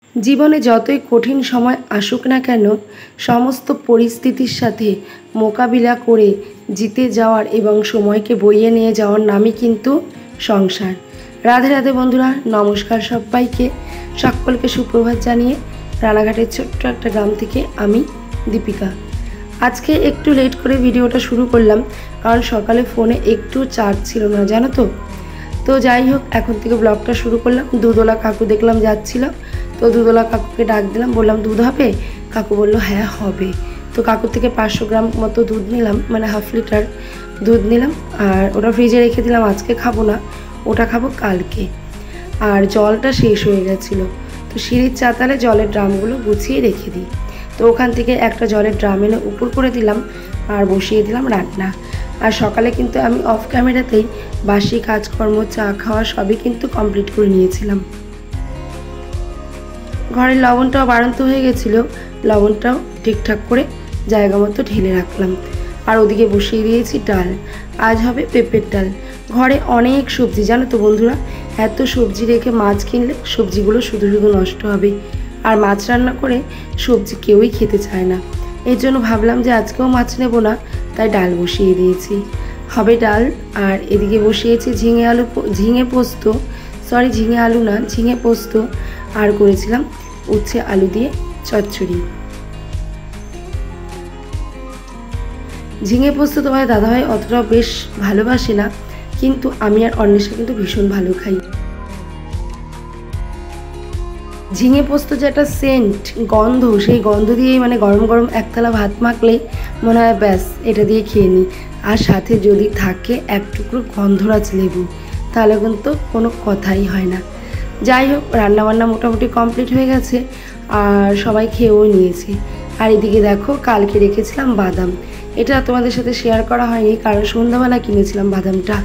জীবনে যতই কঠিন সময় আসুক না কেন, সমস্ত পরিস্থিতির সাথে মোকাবিলা করে জিতে যাওয়ার এবং সময়কে বইয়ে নিয়ে যাওয়ার নামই কিন্তু সংসার। রাধে রাধে বন্ধুরা, নমস্কার সবাইকে। সকলকে সুপ্রভাত জানিয়ে রানাঘাটের ছোট্ট একটা গ্রাম থেকে আমি দীপিকা। আজকে একটু লেট করে ভিডিওটা শুরু করলাম, কারণ সকালে ফোনে একটু চার্জ ছিল না, জানো তো যাই হোক, এখন থেকে ব্লগটা শুরু করলাম। দুধওয়ালা কাকু দেখলাম যাচ্ছিল, তো দুধওয়ালা কাকুকে ডাক দিলাম, বললাম দুধ হবে? কাকু বললো হ্যাঁ হবে। তো কাকুর থেকে 500 গ্রাম মতো দুধ নিলাম, মানে হাফ লিটার দুধ নিলাম, আর ওটা ফ্রিজে রেখে দিলাম। আজকে খাবো না, ওটা খাবো কালকে। আর জলটা শেষ হয়ে গেছিলো, তো সিঁড়ির চাতালে জলের ড্রামগুলো গুছিয়ে রেখে দিই। তো ওখান থেকে একটা জলের ড্রাম এনে উপর করে দিলাম আর বসিয়ে দিলাম রান্না। আর সকালে কিন্তু আমি অফ ক্যামেরাতেই বাসি কাজকর্ম, চা খাওয়া সবই কিন্তু কমপ্লিট করে নিয়েছিলাম। ঘরের লবণটাও বাড়ন্ত হয়ে গেছিলো, লবণটাও ঠিকঠাক করে জায়গা মতো ঢেলে রাখলাম। আর ওদিকে বসিয়ে দিয়েছি ডাল। আজ হবে পেঁপের ডাল। ঘরে অনেক সবজি, জানো তো বন্ধুরা, এত সবজি রেখে মাছ কিনলে সবজিগুলো শুধু শুধু নষ্ট হবে, আর মাছ রান্না করে সবজি কেউই খেতে চায় না। এর জন্য ভাবলাম যে আজকেও মাছ নেব না, তাই ডাল বসিয়ে দিয়েছি। হবে ডাল। আর এদিকে বসিয়েছি ঝিঙে পোস্ত, আর করেছিলাম উচ্ছে আলু দিয়ে চচ্চড়ি। ঝিঙে পোস্ত তোমার দাদাভাই অতটা বেশ ভালোবাসে না, কিন্তু আমি আর অন্বেষা কিন্তু ভীষণ ভালো খাই। ঝিঙে পোস্ত যে একটা সেন্ট, গন্ধ, সেই গন্ধ দিয়েই মানে গরম গরম একতলা ভাত মাখলেই মনে হয় ব্যাস এটা দিয়ে খেয়ে নিই। আর সাথে যদি থাকে এক টুকরো গন্ধরাজ লেবু, তাহলে কিন্তু কোনো কথাই হয় না। যাই হোক, রান্নাবান্না মোটামুটি কমপ্লিট হয়ে গেছে, আর সবাই খেয়েও নিয়েছে। আর এদিকে দেখো, কালকে রেখেছিলাম বাদাম। এটা তোমাদের সাথে শেয়ার করা হয়নি, কারণ সন্ধ্যাবেলা কিনেছিলাম বাদামটা।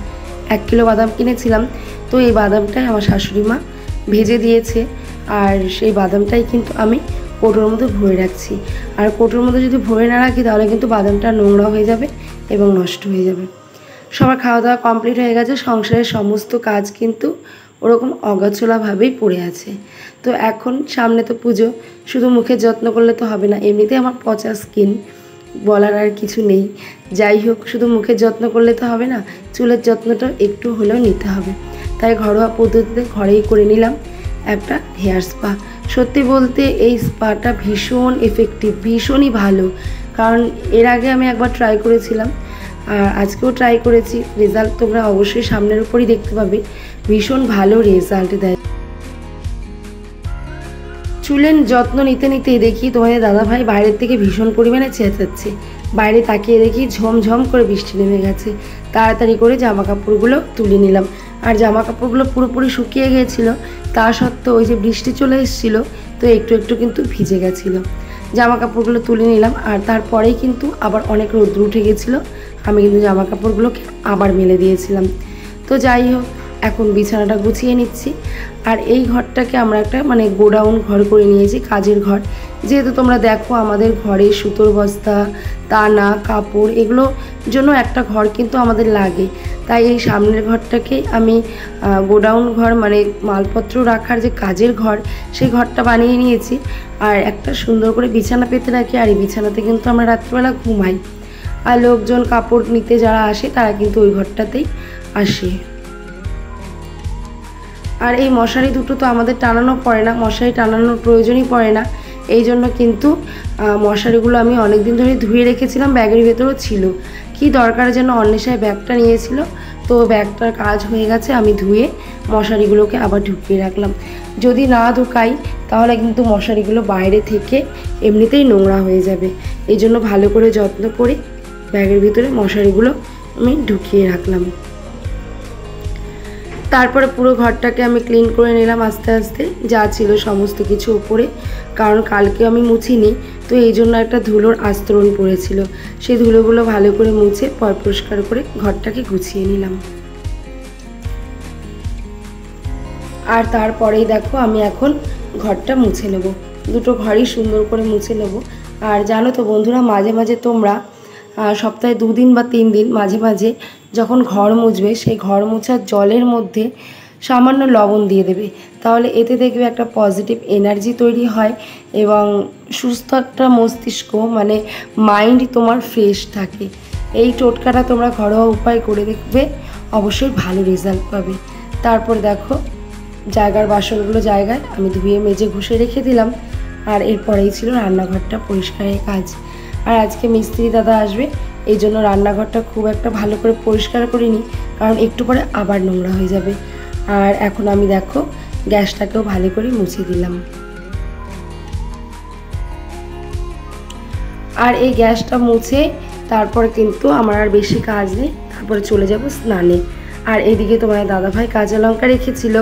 1 কিলো বাদাম কিনেছিলাম। তো এই বাদামটাই আমার শাশুড়ি মা ভেজে দিয়েছে, আর সেই বাদামটাই কিন্তু আমি কৌটোর মধ্যে ভরে রাখছি। আর কৌটোর মধ্যে যদি ভরে না রাখি, তাহলে কিন্তু বাদামটা নোংরা হয়ে যাবে এবং নষ্ট হয়ে যাবে। সবার খাওয়া দাওয়া কমপ্লিট হয়ে গেছে, সংসারের সমস্ত কাজ কিন্তু ওরকম অগোছালোভাবেই পড়ে আছে। তো এখন সামনে তো পুজো, শুধু মুখের যত্ন করলে তো হবে না, এমনিতেই আমার পচা স্কিন, বলার আর কিছু নেই। যাই হোক, শুধু মুখের যত্ন করলে তো হবে না, চুলের যত্নটাও একটু হলেও নিতে হবে। তাই ঘরোয়া পদ্ধতিতে ঘরেই করে নিলাম একটা হেয়ার স্পা। সত্যি বলতে এই স্পাটা ভীষণ এফেক্টিভ, ভীষণই ভালো। কারণ এর আগে আমি একবার ট্রাই করেছিলাম, আর আজকেও ট্রাই করেছি। রেজাল্ট তোমরা অবশ্যই সামনের উপরই দেখতে পাবে, ভীষণ ভালো রেজাল্ট দেয়। চুলের যত্ন নিতে নিতেই দেখি তোমাদের দাদাভাই বাইরের থেকে ভীষণ পরিমাণে চেঁচাচ্ছে। বাইরে তাকিয়ে দেখি ঝমঝম করে বৃষ্টি নেমে গেছে। তাড়াতাড়ি করে জামা কাপড়গুলো তুলে নিলাম। আর জামা কাপড়গুলো পুরোপুরি শুকিয়ে গিয়েছিল, তা সত্ত্বেও ওই যে বৃষ্টি চলে এসেছিলো, তো একটু একটু কিন্তু ভিজে গেছিলো। জামা কাপড়গুলো তুলে নিলাম, আর তারপরেই কিন্তু আবার অনেক রোদ্র উঠে গেছিলো। আমি কিন্তু জামা কাপড়গুলোকে আবার মেলে দিয়েছিলাম। তো যাই হোক, এখন বিছানাটা গুছিয়ে নিচ্ছি। আর এই ঘরটাকে আমরা একটা মানে গোডাউন ঘর করে নিয়েছি, কাজের ঘর। যেহেতু তোমরা দেখো আমাদের ঘরে সুতোর বস্তা, দানা, কাপড়, এগুলোর জন্য একটা ঘর কিন্তু আমাদের লাগে। তাই এই সামনের ঘরটাকে আমি গোডাউন ঘর, মানে মালপত্র রাখার যে কাজের ঘর, সেই ঘরটা বানিয়ে নিয়েছি। আর একটা সুন্দর করে বিছানা পেতে রাখি, আর এই বিছানাতে কিন্তু আমরা রাত্রিবেলা ঘুমাই। আর লোকজন কাপড় নিতে যারা আসে, তারা কিন্তু ওই ঘরটাতেই আসে। আর এই মশারি দুটো তো আমাদের টানানো পড়ে না, মশারি টানানোর প্রয়োজনই পড়ে না। এই জন্য কিন্তু মশারিগুলো আমি অনেক দিন ধরে ধুয়ে রেখেছিলাম, ব্যাগের ভেতরেও ছিল। কি দরকারের জন্য অন্বেষায় ব্যাগটা নিয়েছিল, তো ব্যাগটার কাজ হয়ে গেছে, আমি ধুয়ে মশারিগুলোকে আবার ঢুকিয়ে রাখলাম। যদি না ঢুকাই, তাহলে কিন্তু মশারিগুলো বাইরে থেকে এমনিতেই নোংরা হয়ে যাবে। এই জন্য ভালো করে যত্ন করে ব্যাগের ভিতরে মশারিগুলো আমি ঢুকিয়ে রাখলাম। তারপরে পুরো ঘরটাকে আমি ক্লিন করে নিলাম আস্তে আস্তে, যা ছিল সমস্ত কিছু উপরে। কারণ কালকে আমি মুছিনি, তো এই জন্য একটা ধুলোর আস্তরণ পড়েছিল। সেই ধুলোগুলো ভালো করে মুছে পরিষ্কার করে ঘরটাকে গুছিয়ে নিলাম। আর তারপরেই দেখো, আমি এখন ঘরটা মুছে নেব। দুটো ঘরই সুন্দর করে মুছে নেব। আর জানো তো বন্ধুরা, মাঝে মাঝে তোমরা সপ্তাহে 2 দিন বা 3 দিন মাঝে মাঝে যখন ঘর মুছবে, সেই ঘর মোছার জলের মধ্যে সামান্য লবণ দিয়ে দেবে। তাহলে এতে দেখবে একটা পজিটিভ এনার্জি তৈরি হয় এবং সুস্থ একটা মস্তিষ্ক মানে মাইন্ড তোমার ফ্রেশ থাকে। এই টোটকাটা তোমরা ঘরোয়া উপায় করে দেখবে, অবশ্যই ভালো রেজাল্ট পাবে। তারপর দেখো জায়গার বাসনগুলো জায়গায় আমি ধুয়ে মেজে ঘষে রেখে দিলাম। আর এরপরেই ছিল রান্নাঘরটা পরিষ্কারের কাজ। আর আজকে মিস্ত্রি দাদা আসবে, এই জন্য রান্নাঘরটা খুব একটা ভালো করে পরিষ্কার করিনি, কারণ একটু পরে আবার নোংরা হয়ে যাবে। আর এখন আমি দেখো গ্যাসটাকেও ভালো করে মুছে দিলাম। আর এই গ্যাসটা মুছে তারপরে কিন্তু আমার আর বেশি কাজ নেই, তারপরে চলে যাব স্নানে। আর এইদিকে তোমার দাদাভাই কাঁচা লঙ্কা রেখেছিল,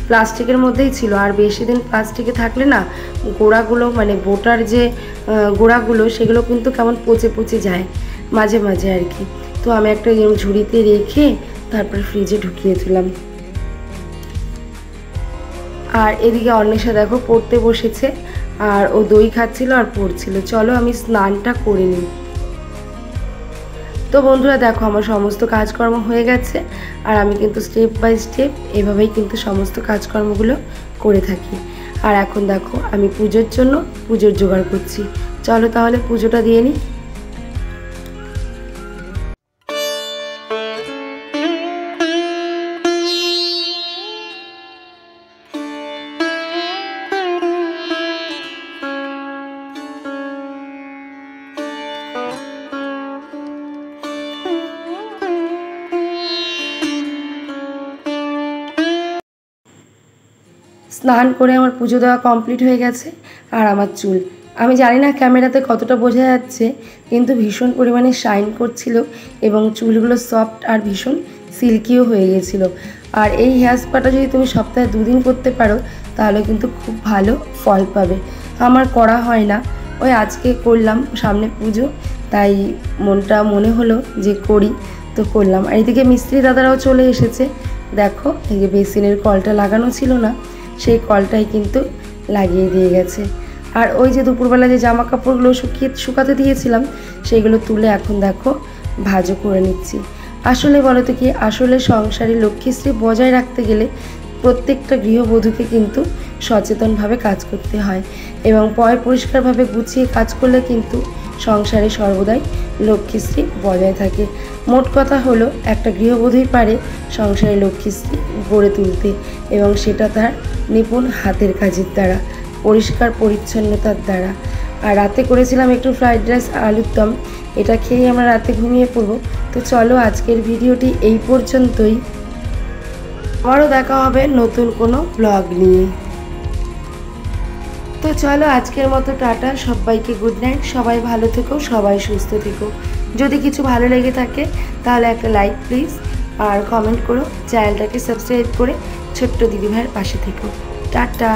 প্লাস্টিকের মধ্যেই ছিল। আর বেশি দিন প্লাস্টিকে থাকলে না গোড়াগুলো মানে বোটার যে গোড়াগুলো সেগুলো কিন্তু কেমন পচে পচে যায় মাঝে মাঝে আর কি। তো আমি একটা ঝুড়িতে রেখে তারপর ফ্রিজে ঢুকিয়ে দিলাম। আর এদিকে অন্বেষা দেখো পড়তে বসেছে, আর ও দই খাচ্ছিল আর পড়ছিল। চলো আমি স্নানটা করে নিই। তো বন্ধুরা দেখো আমার সমস্ত কাজকর্ম হয়ে গেছে, আর আমি কিন্তু স্টেপ বাই স্টেপ এভাবেই কিন্তু সমস্ত কাজকর্মগুলো করে থাকি। আর এখন দেখো আমি পুজোর জন্য পুজোর জোগাড় করছি। চলো তাহলে পুজোটা দিয়ে নিই। স্নান করে আমার পুজো দেওয়া কমপ্লিট হয়ে গেছে। আর আমার চুল, আমি জানি না ক্যামেরাতে কতটা বোঝা যাচ্ছে, কিন্তু ভীষণ পরিমাণে শাইন করছিল এবং চুলগুলো সফট আর ভীষণ সিল্কিও হয়ে গেছিলো। আর এই হেয়ার স্পাটা যদি তুমি সপ্তাহে 2 দিন করতে পারো তাহলে কিন্তু খুব ভালো ফল পাবে। আমার করা হয় না, ওই আজকে করলাম, সামনে পুজো, তাই মনে হলো যে করি, তো করলাম। আর এদিকে মিস্ত্রি দাদারাও চলে এসেছে। দেখো এই যে বেসিনের কলটা লাগানো ছিল না, সেই কলটাই কিন্তু লাগিয়ে দিয়ে গেছে। আর ওই যে দুপুরবেলা যে জামা কাপড়গুলো শুকাতে দিয়েছিলাম সেগুলো তুলে এখন দেখো ভাঁজও করে নিচ্ছি। আসলে বলো তো কি, আসলে সংসারে লক্ষ্মীশ্রী বজায় রাখতে গেলে প্রত্যেকটা গৃহবধূকে কিন্তু সচেতনভাবে কাজ করতে হয় এবং পরিষ্কারভাবে গুছিয়ে কাজ করলে কিন্তু সংসারে সর্বদাই লক্ষ্মীশ্রী বজায় থাকে। মোট কথা হলো একটা গৃহবধূই পারে সংসারে লক্ষ্মীশ্রী গড়ে তুলতে, এবং সেটা তার নিপুণ হাতের কাজের দ্বারা, পরিষ্কার পরিচ্ছন্নতার দ্বারা। আর রাতে করেছিলাম একটু ফ্রাইড রাইস আলুর দম, এটা খেয়েই আমরা রাতে ঘুমিয়ে পড়বো। তো চলো আজকের ভিডিওটি এই পর্যন্তই, আবারও দেখা হবে নতুন কোনো ব্লগ নিয়ে। তো চলো আজকের মতো টাটা, সবাইকে গুড নাইট। সবাই ভালো থেকো, সবাই সুস্থ থেকো। যদি কিছু ভালো লেগে থাকে তাহলে একটা লাইক প্লিজ, আর কমেন্ট করো, চ্যানেলটাকে সাবস্ক্রাইব করে ছোট্ট দিদিভাইয়ের পাশে থেকো। টাটা।